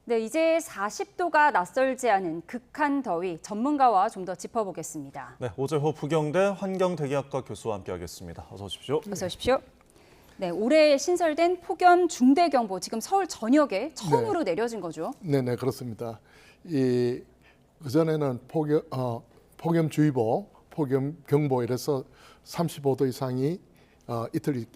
네, 이제 40도가 낯설지 않은 극한 더위 전문가와 좀 더 짚어보겠습니다. 네, 오재호 부경대 환경대기학과 교수와 함께하겠습니다. 어서 오십시오. 어서 오십시오. 네, 올해 신설된 폭염 중대경보 지금 서울 전역에 처음으로 내려진 거죠. 네, 그렇습니다. 그전에는 폭염주의보, 폭염경보 이래서 35도 이상이 이틀이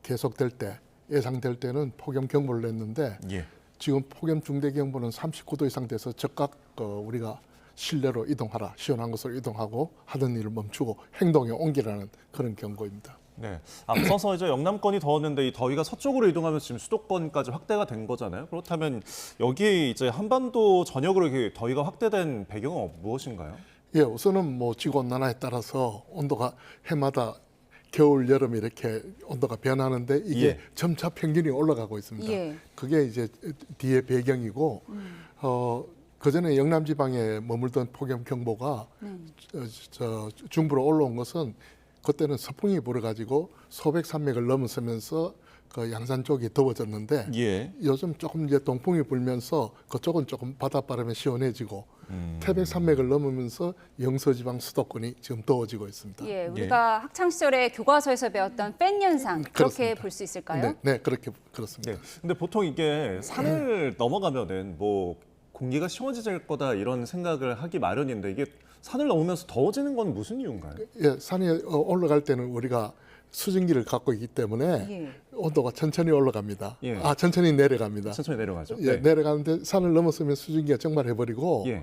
계속될 때, 예상될 때는 폭염경보를 냈는데 예. 지금 폭염 중대경보는 39도 이상 돼서 즉각 우리가 실내로 이동하라, 시원한 곳으로 이동하고 하던 일을 멈추고 행동에 옮기라는 그런 경고입니다. 네, 앞서서 이제 영남권이 더웠는데 이 더위가 서쪽으로 이동하면서 지금 수도권까지 확대가 된 거잖아요. 그렇다면 여기에 이제 한반도 전역으로 이렇게 더위가 확대된 배경은 무엇인가요? 예, 우선은 뭐 지구 온난화에 따라서 온도가 해마다 겨울, 여름 이렇게 온도가 변하는데 이게 예. 점차 평균이 올라가고 있습니다. 예. 그게 이제 뒤에 배경이고 그전에 영남 지방에 머물던 폭염 경보가 중부로 올라온 것은 그때는 서풍이 불어가지고 소백산맥을 넘어서면서 그 양산 쪽이 더워졌는데 예. 요즘 조금 이제 동풍이 불면서 그쪽은 조금 바닷바람에 시원해지고 태백산맥을 넘으면서 영서지방 수도권이 지금 더워지고 있습니다. 예, 우리가 학창 시절에 교과서에서 배웠던 팬 현상 그렇게 그렇습니다. 볼 수 있을까요? 네, 그렇습니다. 네. 근데 보통 이게 산을 넘어가면은 뭐 공기가 시원해질 거다 이런 생각을 하기 마련인데 이게 산을 넘으면서 더워지는 건 무슨 이유인가요? 예, 산에 올라갈 때는 우리가 수증기를 갖고 있기 때문에 예. 온도가 천천히 올라갑니다. 예. 천천히 내려갑니다. 천천히 내려가죠. 예, 네. 내려가는데 산을 넘었으면 수증기가 정말해버리고 예.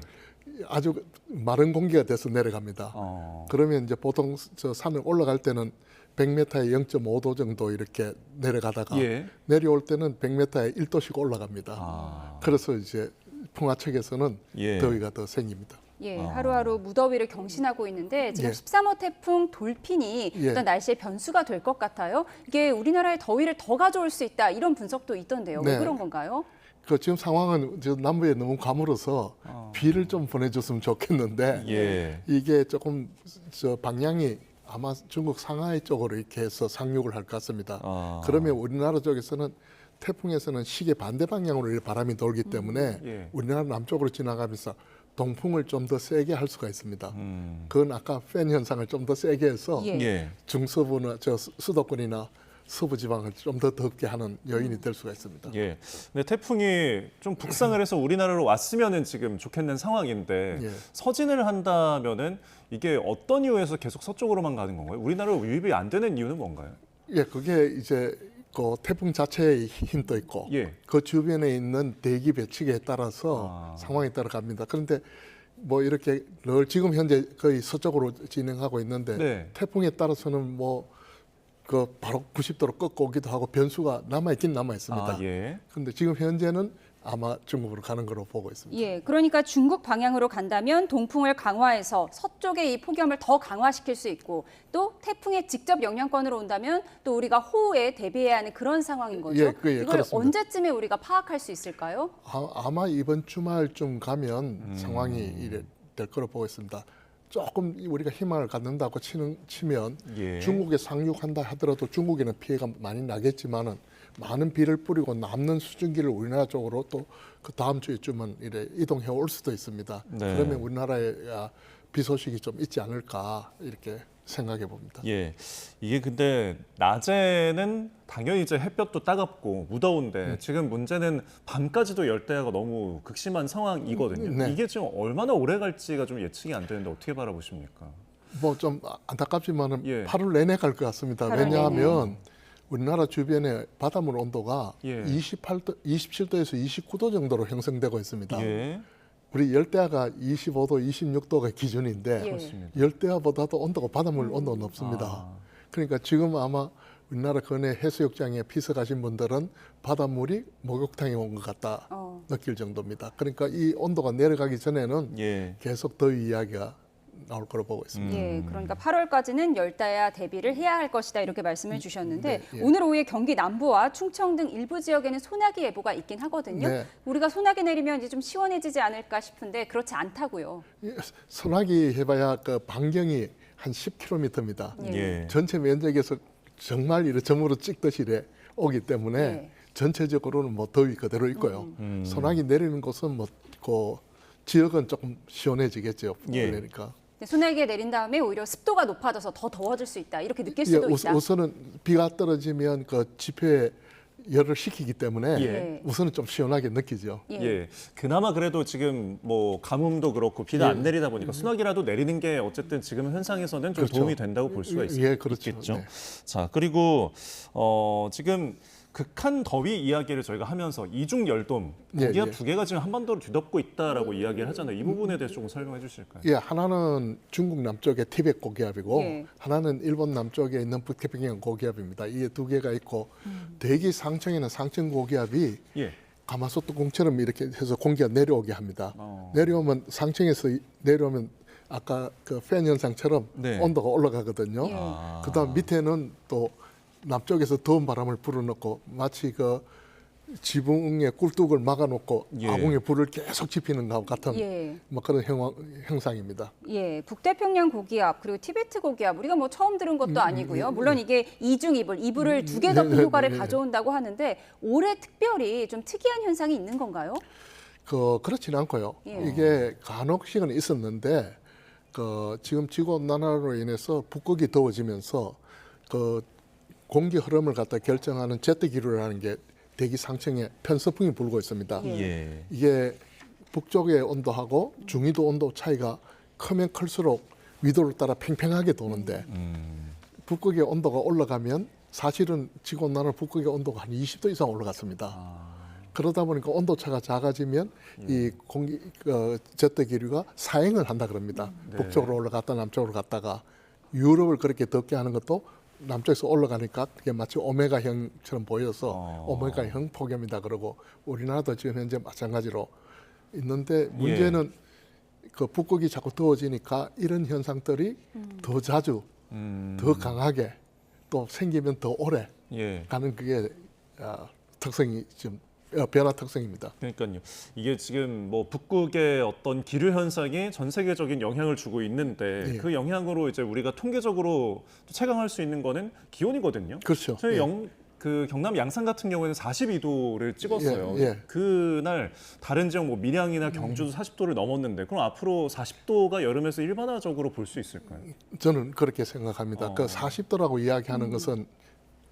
아주 마른 공기가 돼서 내려갑니다. 그러면 이제 보통 저 산을 올라갈 때는 100m에 0.5도 정도 이렇게 내려가다가 예. 내려올 때는 100m에 1도씩 올라갑니다. 그래서 이제 풍화측에서는 예. 더위가 더 생깁니다. 예, 하루하루 무더위를 경신하고 있는데 지금 예. 13호 태풍 돌핀이 예. 어떤 날씨의 변수가 될 것 같아요. 이게 우리나라의 더위를 더 가져올 수 있다 이런 분석도 있던데요. 왜 네. 그런 건가요? 그 지금 상황은 저 남부에 너무 가물어서 비를 좀 보내줬으면 좋겠는데 예. 이게 조금 저 방향이 아마 중국 상하이 쪽으로 이렇게 해서 상륙을 할 것 같습니다. 그러면 우리나라 쪽에서는 태풍에서는 시계 반대 방향으로 이렇게 바람이 돌기 때문에 예. 우리나라 남쪽으로 지나가면서 동풍을 좀 더 세게 할 수가 있습니다. 그건 아까 팬 현상을 좀 더 세게 해서 예. 예. 중서부나 저 수도권이나 서부 지방을 좀 더 덥게 하는 요인이 될 수가 있습니다. 예. 근데 태풍이 좀 북상을 해서 우리나라로 왔으면은 지금 좋겠는 상황인데 예. 서진을 한다면은 이게 어떤 이유에서 계속 서쪽으로만 가는 건가요? 우리나라로 유입이 안 되는 이유는 뭔가요? 예, 그게 이제 그 태풍 자체의 힘도 있고 예. 그 주변에 있는 대기 배치기에 따라서 상황에 따라 갑니다. 그런데 뭐 이렇게 늘 지금 현재 거의 서쪽으로 진행하고 있는데 네. 태풍에 따라서는 뭐 그 바로 90도로 꺾고 오기도 하고 변수가 남아 있긴 남아 있습니다. 예. 그런데 지금 현재는 아마 중국으로 가는 거로 보고 있습니다. 예, 그러니까 중국 방향으로 간다면 동풍을 강화해서 서쪽의 이 폭염을 더 강화시킬 수 있고 또 태풍의 직접 영향권으로 온다면 또 우리가 호우에 대비해야 하는 그런 상황인 거죠. 예, 이걸 그렇습니다. 언제쯤에 우리가 파악할 수 있을까요? 아마 이번 주말쯤 가면 상황이 이래 될 거로 보고 있습니다. 조금 우리가 희망을 갖는다고 치면 예. 중국에 상륙한다 하더라도 중국에는 피해가 많이 나겠지만은 많은 비를 뿌리고 남는 수증기를 우리나라 쪽으로 또 그 다음 주에쯤은 이래 이동해 올 수도 있습니다. 네. 그러면 우리나라에 비 소식이 좀 있지 않을까 이렇게 생각해 봅니다. 예. 이게 근데 낮에는 당연히 이제 햇볕도 따갑고 무더운데 지금 문제는 밤까지도 열대야가 너무 극심한 상황이거든요. 네. 이게 지금 얼마나 오래 갈지가 좀 예측이 안 되는데 어떻게 바라보십니까? 뭐 좀 안타깝지만은 예. 8월 내내 갈 것 같습니다. 8월 왜냐하면 우리나라 주변에 바닷물 온도가 예. 27도에서 29도 정도로 형성되고 있습니다. 예. 우리 열대야가 25도, 26도가 기준인데 예. 그렇습니다. 열대야보다도 온도가 바닷물 온도가 높습니다. 그러니까 지금 아마 우리나라 근해 해수욕장에 피서 가신 분들은 바닷물이 목욕탕에 온 것 같다 느낄 정도입니다. 그러니까 이 온도가 내려가기 전에는 예. 계속 더위 이야기가 나올 거로 보고 있습니다. 예, 그러니까 8월까지는 열대야 대비를 해야 할 것이다 이렇게 말씀을 주셨는데 네, 예. 오늘 오후에 경기 남부와 충청 등 일부 지역에는 소나기 예보가 있긴 하거든요. 네. 우리가 소나기 내리면 이제 좀 시원해지지 않을까 싶은데 그렇지 않다고요. 소나기 해봐야 그 반경이 한 10km입니다. 예. 예. 전체 면적에서 정말 이래 점으로 찍듯이 이래 오기 때문에 예. 전체적으로는 뭐 더위 그대로 있고요. 소나기 내리는 곳은 뭐 그 지역은 조금 시원해지겠죠. 예. 그러니까. 소나기가 내린 다음에 오히려 습도가 높아져서 더 더워질 수 있다. 이렇게 느낄 수도 있다. 우선은 비가 떨어지면 그 지표에 열을 식히기 때문에 예. 우선은 좀 시원하게 느끼죠. 예. 그나마 그래도 지금 뭐 가뭄도 그렇고 비가 안 내리다 보니까 소나기라도 내리는 게 어쨌든 지금 현상에서는 좀 그렇죠. 도움이 된다고 볼 수가 그렇죠. 있겠죠. 네. 자, 그리고 지금 극한 더위 이야기를 저희가 하면서 이중 열돔, 고기압 예. 두 개가 지금 한반도를 뒤덮고 있다라고 이야기를 하잖아요. 이 부분에 대해서 조금 설명해 주실까요? 예, 하나는 중국 남쪽의 티벳 고기압이고 예. 하나는 일본 남쪽에 있는 북태평양 고기압입니다. 이 두 개가 있고 대기 상층에는 상층 고기압이 예. 가마솥 공처럼 이렇게 해서 공기가 내려오게 합니다. 어. 내려오면 상층에서 내려오면 아까 그 팬 현상처럼 네. 온도가 올라가거든요. 예. 그다음 밑에는 또 남쪽에서 더운 바람을 불어넣고 마치 그 지붕의 꿀뚝을 막아놓고 예. 아궁에 불을 계속 지피는 것과 같은 예. 뭐 그런 형상입니다. 예, 북태평양 고기압 그리고 티베트 고기압 우리가 뭐 처음 들은 것도 아니고요. 물론 이게 이불을 두 개 덮은 효과를 가져온다고 하는데 올해 특별히 좀 특이한 현상이 있는 건가요? 그렇지는 않고요. 예. 이게 간혹 시간은 있었는데 지금 지구 온난화로 인해서 북극이 더워지면서 그 공기 흐름을 갖다 결정하는 제트 기류라는 게 대기 상층에 편서풍이 불고 있습니다. 예. 이게 북쪽의 온도하고 중위도 온도 차이가 크면 클수록 위도를 따라 팽팽하게 도는데 북극의 온도가 올라가면 사실은 지구 온난화 북극의 온도가 한 20도 이상 올라갔습니다. 그러다 보니까 온도차가 작아지면 이 공기 제트 기류가 사행을 한다 그럽니다. 북쪽으로 올라갔다 남쪽으로 갔다가 유럽을 그렇게 덥게 하는 것도 남쪽에서 올라가니까 그게 마치 오메가형처럼 보여서 오메가형 폭염이다 그러고 우리나라도 지금 현재 마찬가지로 있는데 문제는 그 북극이 자꾸 더워지니까 이런 현상들이 더 자주 더 강하게 또 생기면 더 오래 예. 가는 그게 특성이 지금 변화 특성입니다. 그러니까요. 이게 지금 뭐 북극의 어떤 기류 현상이 전 세계적인 영향을 주고 있는데 예. 그 영향으로 이제 우리가 통계적으로 또 체감할 수 있는 거는 기온이거든요. 그렇죠. 저희 예. 그 경남 양산 같은 경우에는 42도를 찍었어요. 예, 예. 그날 다른 지역 뭐 밀양이나 경주도 40도를 넘었는데 그럼 앞으로 40도가 여름에서 일반화적으로 볼 수 있을까요? 저는 그렇게 생각합니다. 그 40도라고 이야기하는 것은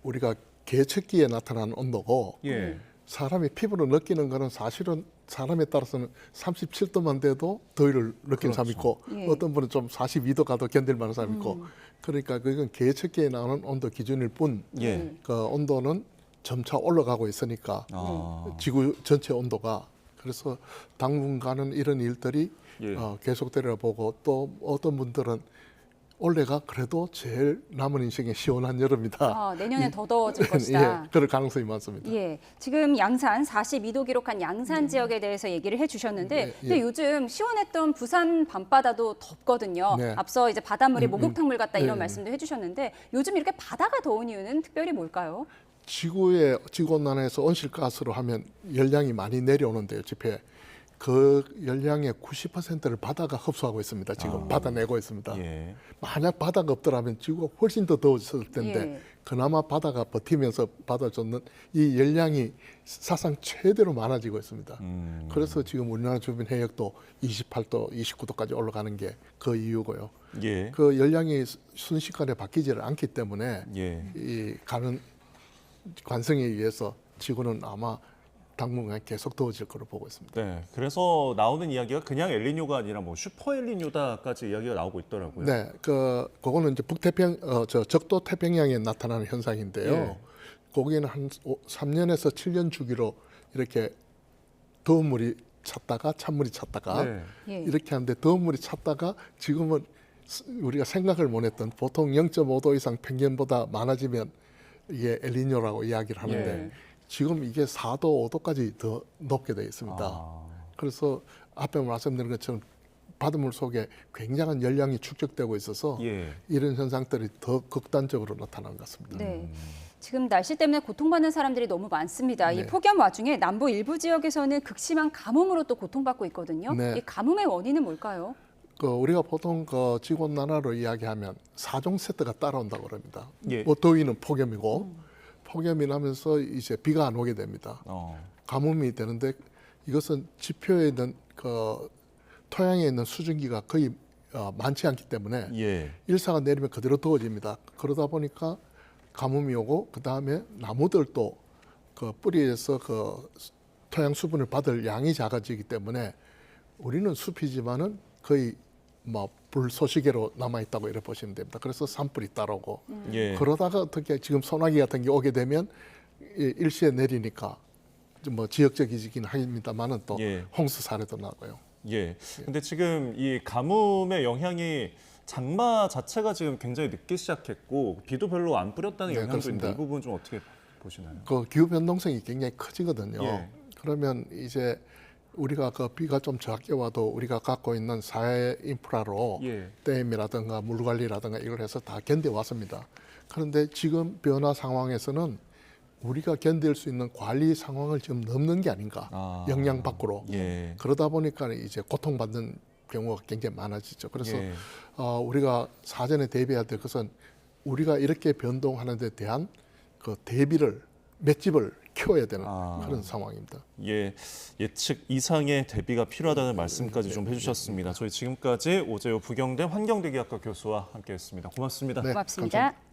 우리가 개척기에 나타나는 온도고 예. 사람이 피부로 느끼는 거는 사실은 사람에 따라서는 37도만 돼도 더위를 느끼는 사람이 있고 예. 어떤 분은 좀 42도 가도 견딜 만한 사람이 있고 그러니까 그건 개척기에 나오는 온도 기준일 뿐 예. 그 온도는 점차 올라가고 있으니까 아. 지구 전체 온도가 그래서 당분간은 이런 일들이 예. 계속되리라 보고 또 어떤 분들은 올해가 그래도 제일 남은 인생의 시원한 여름이다. 내년에 더 더워질 것이다. 예, 그럴 가능성이 많습니다. 예, 지금 양산 42도 기록한 양산 지역에 대해서 얘기를 해주셨는데, 예, 예. 근데 요즘 시원했던 부산 밤바다도 덥거든요. 네. 앞서 이제 바닷물이 목욕탕물 같다 이런 네. 말씀도 해주셨는데, 요즘 이렇게 바다가 더운 이유는 특별히 뭘까요? 지구 온난화에서 온실가스로 하면 열량이 많이 내려오는데요, 지표에. 그 열량의 90%를 바다가 흡수하고 있습니다. 지금 받아내고 있습니다. 예. 만약 바다가 없더라면 지구가 훨씬 더 더워졌을 텐데 예. 그나마 바다가 버티면서 받아줬는 이 열량이 사상 최대로 많아지고 있습니다. 그래서 지금 우리나라 주변 해역도 28도, 29도까지 올라가는 게 그 이유고요. 예. 그 열량이 순식간에 바뀌지를 않기 때문에 예. 이 가는 관성에 의해서 지구는 아마 당분간 계속 더워질 거로 보고 있습니다. 네. 그래서 나오는 이야기가 그냥 엘니뇨가 아니라 뭐 슈퍼 엘니뇨다까지 이야기가 나오고 있더라고요. 네, 그거는 이제 적도 태평양에 나타나는 현상인데요. 예. 거기는 한 3년에서 7년 주기로 이렇게 더운 물이 찼다가 찬물이 찼다가 네. 예. 이렇게 하는데 더운 물이 찼다가 지금은 우리가 생각을 못했던 보통 0.5도 이상 평균보다 많아지면 이게 엘니뇨라고 이야기를 하는데 예. 지금 이게 4도, 5도까지 더 높게 되어 있습니다. 아. 그래서 앞에 말씀드린 것처럼 바닷물 속에 굉장한 열량이 축적되고 있어서 예. 이런 현상들이 더 극단적으로 나타나는 것 같습니다. 네. 지금 날씨 때문에 고통받는 사람들이 너무 많습니다. 네. 이 폭염 와중에 남부 일부 지역에서는 극심한 가뭄으로 또 고통받고 있거든요. 네. 이 가뭄의 원인은 뭘까요? 우리가 보통 지구온난화로 이야기하면 4종 세트가 따라온다고 합니다. 예. 뭐 더위는 폭염이고 폭염이 나면서 이제 비가 안 오게 됩니다. 가뭄이 되는데 이것은 지표에 있는 그 토양에 있는 수증기가 거의 많지 않기 때문에 예. 일사가 내리면 그대로 더워집니다. 그러다 보니까 가뭄이 오고 그 다음에 나무들도 그 뿌리에서 그 토양 수분을 받을 양이 작아지기 때문에 우리는 숲이지만은 거의 뭐 불쏘시개로 남아 있다고 이렇게 보시면 됩니다. 그래서 산불이 따르고 예. 그러다가 어떻게 지금 소나기 같은 게 오게 되면 일시에 내리니까 뭐 지역적이긴 합니다만은 또 예. 홍수 사례도 나고요. 예. 근데 지금 이 가뭄의 영향이 장마 자체가 지금 굉장히 늦게 시작했고 비도 별로 안 뿌렸다는 네, 영향도 있는데 그렇습니다. 이 부분 좀 어떻게 보시나요? 그 기후 변동성이 굉장히 커지거든요. 예. 그러면 이제 우리가 그 비가 좀 적게 와도 우리가 갖고 있는 사회 인프라로 예. 댐이라든가 물 관리라든가 이걸 해서 다 견뎌 왔습니다. 그런데 지금 변화 상황에서는 우리가 견딜 수 있는 관리 상황을 지금 넘는 게 아닌가. 영향 밖으로. 예. 그러다 보니까 이제 고통받는 경우가 굉장히 많아지죠. 그래서 예. 우리가 사전에 대비해야 될 것은 우리가 이렇게 변동하는 데 대한 그 대비를 맷집을 키워야 되는 그런 상황입니다. 예, 예측 이상의 대비가 필요하다는 말씀까지 좀 해주셨습니다. 저희 지금까지 오재호 부경대 환경대기학과 교수와 함께했습니다. 고맙습니다. 네, 고맙습니다. 감사합니다.